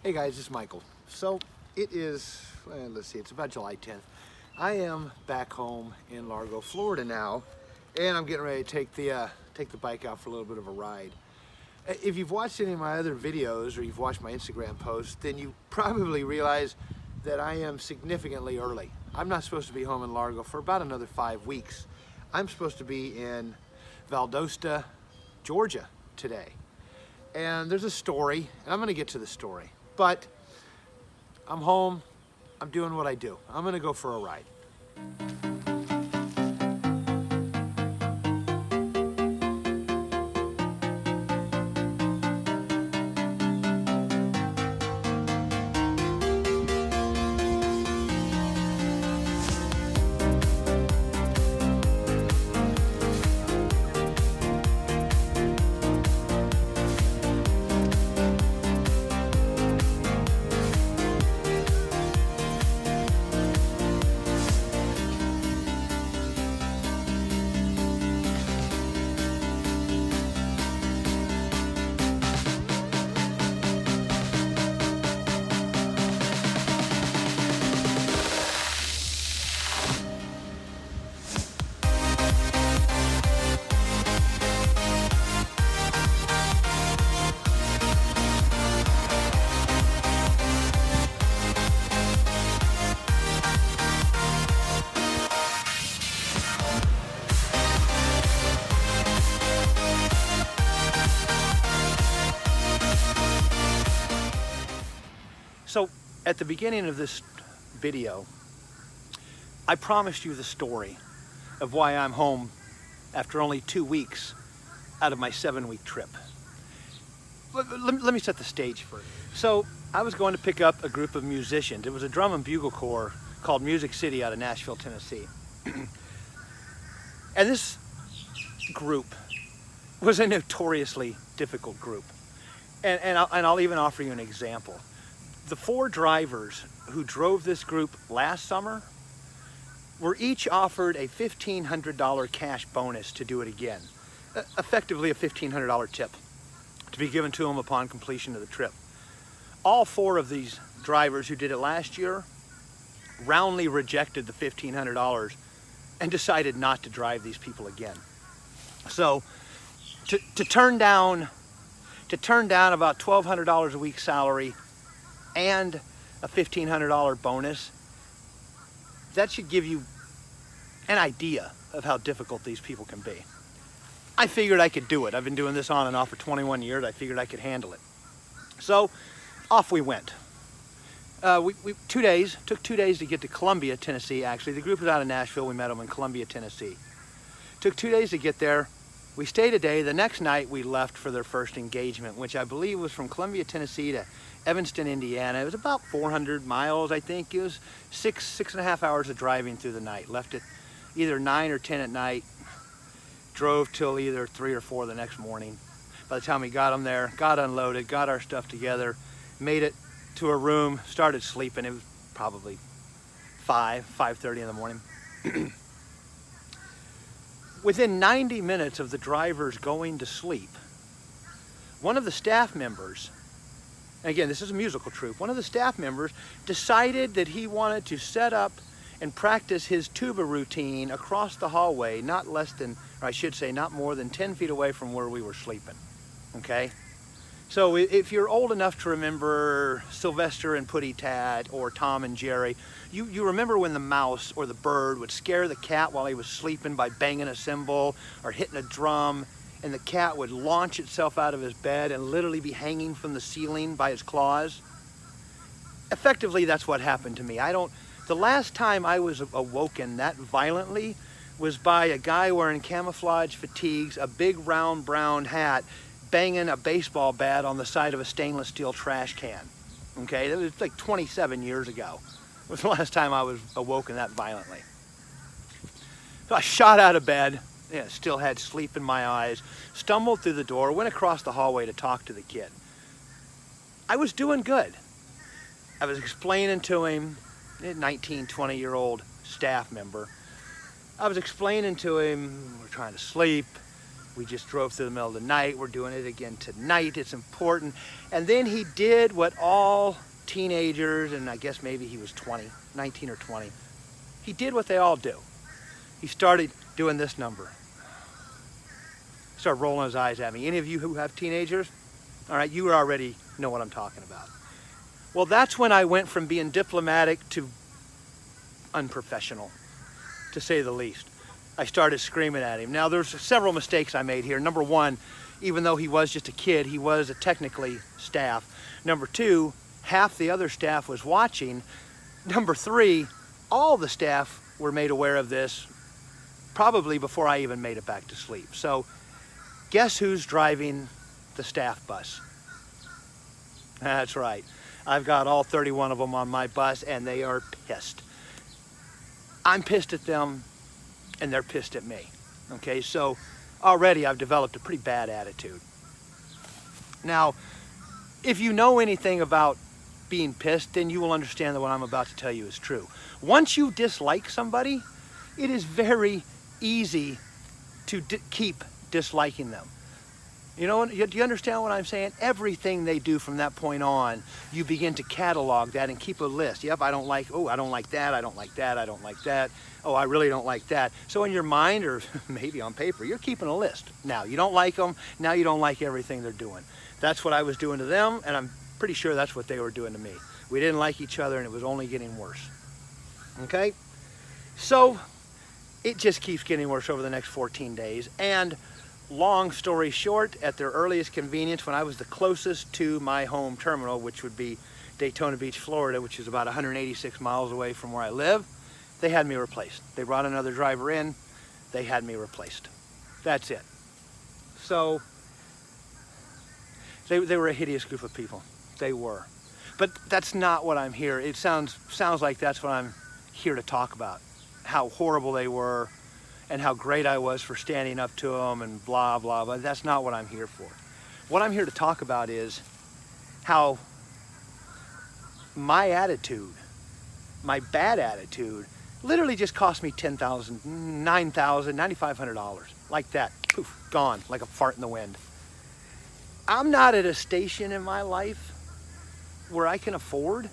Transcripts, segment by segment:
Hey guys, it's Michael. So it is, let's see, it's about July 10th. I am back home in Largo, Florida now, and I'm getting ready to take the bike out for a little bit of a ride. If you've watched any of my other videos or you've watched my Instagram posts, then you probably realize that I am significantly early. I'm not supposed to be home in Largo for about another 5 weeks. I'm supposed to be in Valdosta, Georgia today. And there's a story, and I'm gonna get to the story. But I'm home, I'm doing what I do. I'm gonna go for a ride. So at the beginning of this video, I promised you the story of why I'm home after only 2 weeks out of my 7-week trip. Let me set the stage first. So I was going to pick up a group of musicians. It was a drum and bugle corps called Music City out of Nashville, Tennessee. And this group was a notoriously difficult group. And I'll even offer you an example. The 4 drivers who drove this group last summer were each offered a $1,500 cash bonus to do it again. Effectively a $1,500 tip to be given to them upon completion of the trip. All 4 of these drivers who did it last year roundly rejected the $1,500 and decided not to drive these people again. So to turn down about $1,200 a week salary and a $1,500 bonus, that should give you an idea of how difficult these people can be. I figured I could do it. I've been doing this on and off for 21 years. I figured I could handle it. So off we went. Took 2 days to get to Columbia, Tennessee. Actually, the group was out of Nashville. We met them in Columbia, Tennessee. Took 2 days to get there. We stayed a day. The next night we left for their first engagement, which I believe was from Columbia, Tennessee to Evanston, Indiana. It was about 400 miles, I think. It was six and a half hours of driving through the night. Left at either 9 or 10 at night. Drove till either 3 or 4 the next morning. By the time we got them there, got unloaded, got our stuff together, made it to a room, started sleeping. It was probably 5:30 in the morning. Within 90 minutes of the drivers going to sleep, one of the staff members, and again, this is a musical troupe, one of the staff members decided that he wanted to set up and practice his tuba routine across the hallway, not less than, or I should say, not more than 10 feet away from where we were sleeping, okay? So if you're old enough to remember Sylvester and Puddy Tad or Tom and Jerry, you remember when the mouse or the bird would scare the cat while he was sleeping by banging a cymbal or hitting a drum, and the cat would launch itself out of his bed and literally be hanging from the ceiling by his claws? Effectively, that's what happened to me. The last time I was awoken that violently was by a guy wearing camouflage fatigues, a big round brown hat, banging a baseball bat on the side of a stainless steel trash can. Okay, that was like 27 years ago. It was the last time I was awoken that violently. So I shot out of bed, still had sleep in my eyes, stumbled through the door, went across the hallway to talk to the kid. I was doing good. I was explaining to him, a 19, 20-year-old staff member, I was explaining to him, we're trying to sleep, We just drove through the middle of the night. We're doing it again tonight. It's important. And then he did what all teenagers, and I guess maybe he was 20, 19 or 20. He did what they all do. He started doing this number. Started rolling his eyes at me. Any of you who have teenagers? All right, you already know what I'm talking about. Well, that's when I went from being diplomatic to unprofessional, to say the least. I started screaming at him. Now, there's several mistakes I made here. Number one, even though he was just a kid, he was technically staff. Number two, half the other staff was watching. Number three, all the staff were made aware of this probably before I even made it back to sleep. So guess who's driving the staff bus? That's right. I've got all 31 of them on my bus, and they are pissed. I'm pissed at them, and they're pissed at me. Okay, so already I've developed a pretty bad attitude. Now, if you know anything about being pissed, then you will understand that what I'm about to tell you is true. Once you dislike somebody, it is very easy to keep disliking them. You know, do you understand what I'm saying? Everything they do from that point on, you begin to catalog that and keep a list. Yep, I don't like that, I don't like that, I don't like that. Oh, I really don't like that. So in your mind, or maybe on paper, you're keeping a list. Now, you don't like them, now you don't like everything they're doing. That's what I was doing to them, and I'm pretty sure that's what they were doing to me. We didn't like each other, and it was only getting worse. Okay? So it just keeps getting worse over the next 14 days, and long story short, at their earliest convenience, when I was the closest to my home terminal, which would be Daytona Beach, Florida, which is about 186 miles away from where I live, they had me replaced. They brought another driver in, they had me replaced. That's it. So they were a hideous group of people. They were. But that's not what I'm here. It sounds like that's what I'm here to talk about. How horrible they were, and how great I was for standing up to them, and blah, blah, blah. That's not what I'm here for. What I'm here to talk about is how my attitude, my bad attitude, literally just cost me $10,000, $9,000, $9,500. Like that, poof, gone, like a fart in the wind. I'm not at a station in my life where I can afford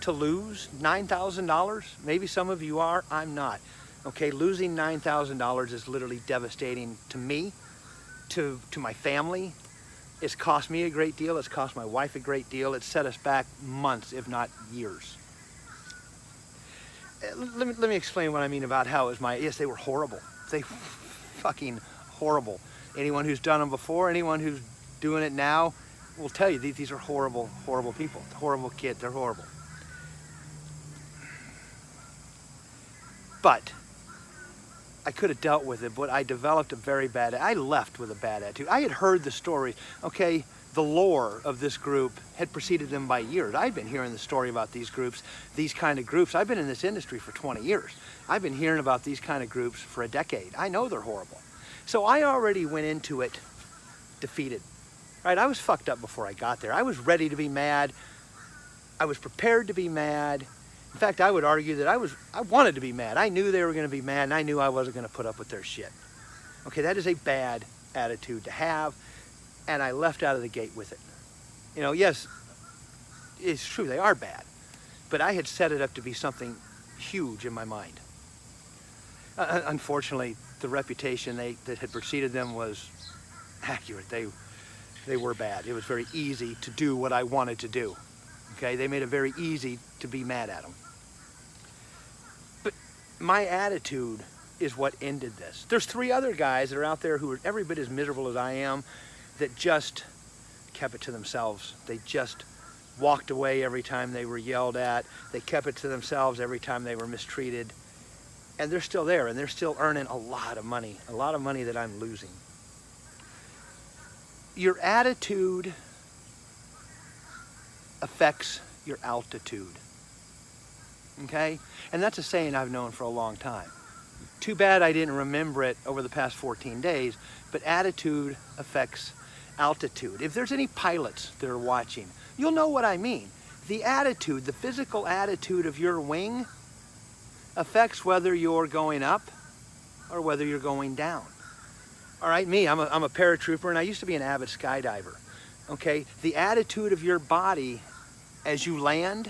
to lose $9,000. Maybe some of you are, I'm not. Okay, losing $9,000 is literally devastating to me, to my family. It's cost me a great deal. It's cost my wife a great deal. It's set us back months, if not years. Let me explain what I mean about how it was yes, they were horrible. They fucking horrible. Anyone who's done them before, anyone who's doing it now will tell you these are horrible, horrible people. Horrible kids, they're horrible. But I could have dealt with it, but I developed I left with a bad attitude. I had heard the story, okay, the lore of this group had preceded them by years. I'd been hearing the story about these groups, these kind of groups. I've been in this industry for 20 years. I've been hearing about these kind of groups for a decade. I know they're horrible. So I already went into it defeated, right? I was fucked up before I got there. I was ready to be mad. I was prepared to be mad. In fact, I would argue that I wanted to be mad. I knew they were going to be mad, and I knew I wasn't going to put up with their shit. Okay, that is a bad attitude to have, and I left out of the gate with it. You know, yes, it's true, they are bad, but I had set it up to be something huge in my mind. Unfortunately, the reputation that had preceded them was accurate. They were bad. It was very easy to do what I wanted to do. Okay, they made it very easy to be mad at them. But my attitude is what ended this. There's 3 other guys that are out there who are every bit as miserable as I am, that just kept it to themselves. They just walked away every time they were yelled at. They kept it to themselves every time they were mistreated. And they're still there, and they're still earning a lot of money that I'm losing. Your attitude affects your altitude. Okay? And that's a saying I've known for a long time. Too bad I didn't remember it over the past 14 days, but attitude affects altitude. If there's any pilots that are watching, you'll know what I mean. The attitude, the physical attitude of your wing affects whether you're going up or whether you're going down. All right, me, I'm a paratrooper, and I used to be an avid skydiver. Okay, the attitude of your body as you land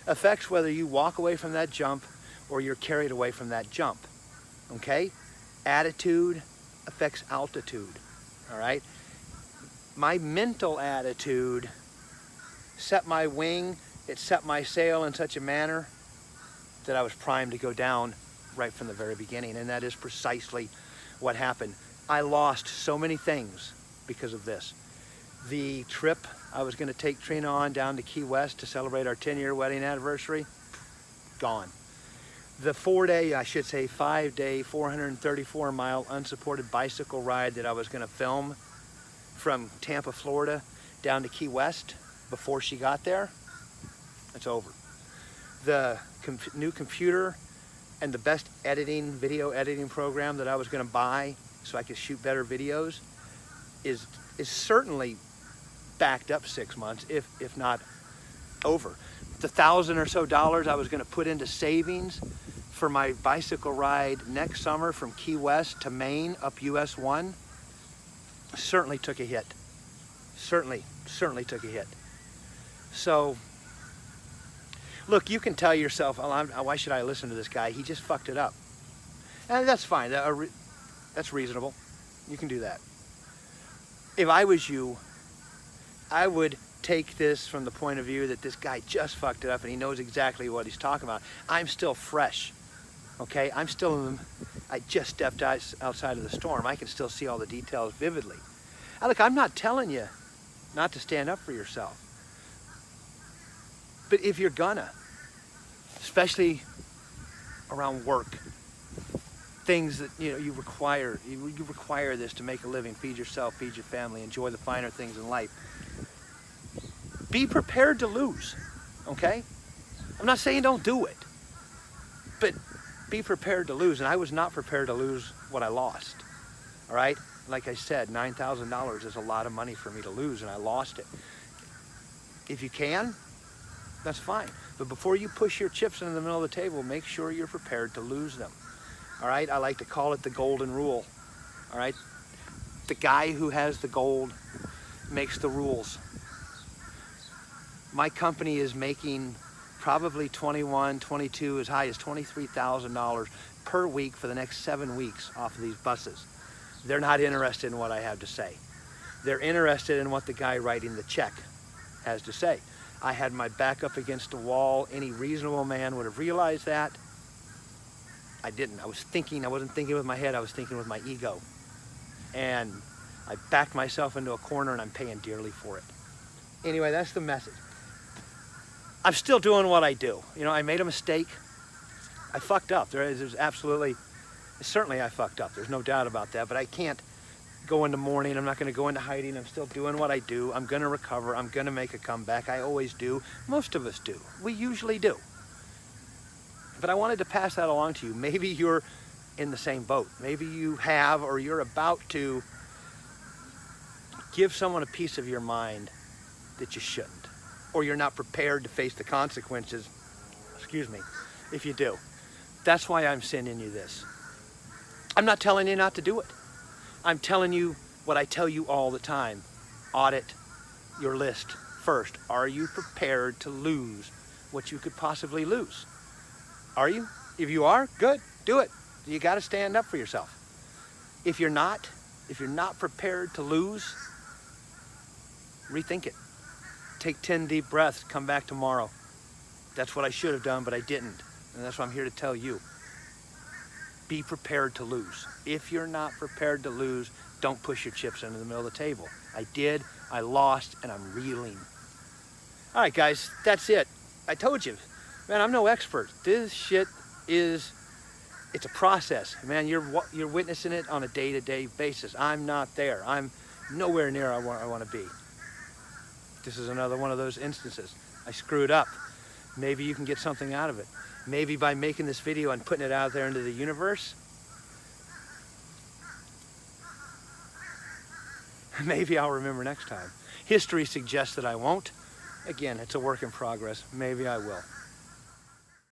affects whether you walk away from that jump or you're carried away from that jump. Okay, attitude affects altitude. All right, my mental attitude set my wing, it set my sail in such a manner that I was primed to go down right from the very beginning, and that is precisely what happened. I lost so many things because of this. The trip I was going to take Trina on down to Key West to celebrate our 10-year wedding anniversary, gone. The 5-day, 434-mile unsupported bicycle ride that I was going to film from Tampa, Florida, down to Key West before she got there, it's over. The new computer and the best video editing program that I was going to buy so I could shoot better videos is certainly backed up 6 months, if not over. The $1,000 or so I was going to put into savings for my bicycle ride next summer from Key West to Maine up US 1 certainly took a hit. Certainly took a hit. So, look, you can tell yourself, oh, why should I listen to this guy? He just fucked it up. And that's fine. That's reasonable. You can do that. If I was you, I would take this from the point of view that this guy just fucked it up and he knows exactly what he's talking about. I'm still fresh, okay? I just stepped outside of the storm. I can still see all the details vividly. Now, look, I'm not telling you not to stand up for yourself. But if you're gonna, especially around work, things that you require this to make a living, feed yourself, feed your family, enjoy the finer things in life. Be prepared to lose, okay? I'm not saying don't do it, but be prepared to lose. And I was not prepared to lose what I lost, all right? Like I said, $9,000 is a lot of money for me to lose, and I lost it. If you can, that's fine. But before you push your chips into the middle of the table, make sure you're prepared to lose them. All right, I like to call it the golden rule. All right, the guy who has the gold makes the rules. My company is making probably $21,000, $22,000, as high as $23,000 per week for the next 7 weeks off of these buses. They're not interested in what I have to say. They're interested in what the guy writing the check has to say. I had my back up against the wall. Any reasonable man would have realized that. I didn't. I wasn't thinking with my head, I was thinking with my ego. And I backed myself into a corner and I'm paying dearly for it. Anyway, that's the message. I'm still doing what I do. I made a mistake. I fucked up. Certainly I fucked up. There's no doubt about that, but I can't go into mourning. I'm not going to go into hiding. I'm still doing what I do. I'm going to recover. I'm going to make a comeback. I always do. Most of us do. We usually do. But I wanted to pass that along to you. Maybe you're in the same boat. Maybe you have, or you're about to give someone a piece of your mind that you shouldn't. Or you're not prepared to face the consequences, if you do. That's why I'm sending you this. I'm not telling you not to do it. I'm telling you what I tell you all the time. Audit your list first. Are you prepared to lose what you could possibly lose? Are you? If you are, good, do it. You got to stand up for yourself. If you're not prepared to lose, rethink it. Take 10 deep breaths, come back tomorrow. That's what I should have done, but I didn't. And that's what I'm here to tell you. Be prepared to lose. If you're not prepared to lose, don't push your chips into the middle of the table. I did, I lost, and I'm reeling. All right, guys, that's it. I told you. Man, I'm no expert. This shit it's a process. Man, you're witnessing it on a day-to-day basis. I'm not there. I'm nowhere near I want to be. This is another one of those instances. I screwed up. Maybe you can get something out of it. Maybe by making this video and putting it out there into the universe, maybe I'll remember next time. History suggests that I won't. Again, it's a work in progress. Maybe I will.